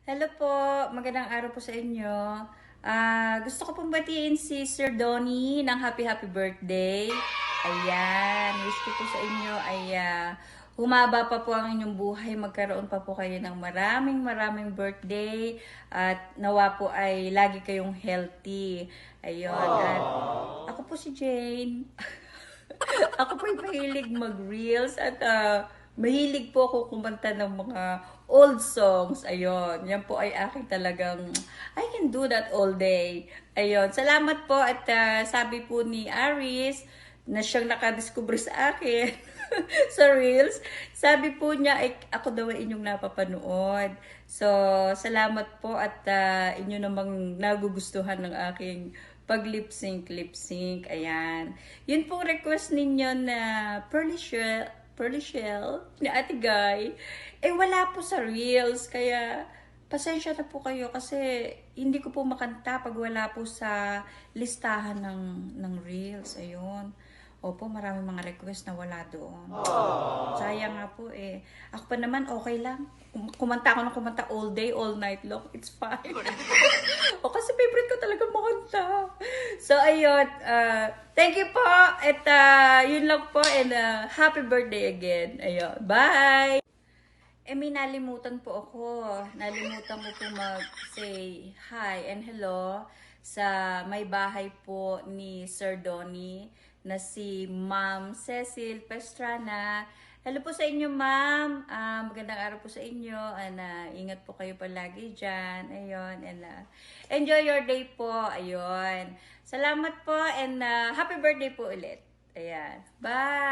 Hello po, magandang araw po sa inyo. Gusto ko pong batiin si Sir Donnie ng happy birthday. Ayan, wish ko po sa inyo ay humaba pa po ang inyong buhay, magkaroon pa po kayo ng maraming birthday at nawa po ay lagi kayong healthy. Ayun, at ako po si Jane. Ako po yung mahilig mag-reels at mahilig po ako kumanta ng mga old songs. Ayun, yan po ay aking talagang, I can do that all day. Ayun, salamat po at sabi po ni Aris na siyang nakadiscover sa akin sa Reels. Sabi po niya, ay, ako daw ay inyong napapanood. So, salamat po at inyo namang nagugustuhan ng aking pag lip sync. Ayan. Yun pong request ninyo na Pearly Shell ni Ate Guy. Eh, wala po sa Reels. Kaya, pasensya na po kayo kasi hindi ko po makanta pag wala po sa listahan ng Reels. Ayun. Opo, maraming mga request na wala doon. Sayang nga po eh. Ako pa naman, okay lang. Kumanta ako ng kumanta all day, all night long. It's fine. O kasi favorite ko talaga makanta. So, ayun. Thank you po. At yun lang po. And happy birthday again. Ayun. Bye! Eh, may nalimutan po ako. Nalimutan ko po mag-say hi and hello sa may bahay po ni Sir Donnie na si Ma'am Cecil Pastrana. Hello po sa inyo, Ma'am. Magandang araw po sa inyo. And ingat po kayo palagi dyan. Ayun. And enjoy your day po. Ayun. Salamat po and happy birthday po ulit. Ayan. Bye!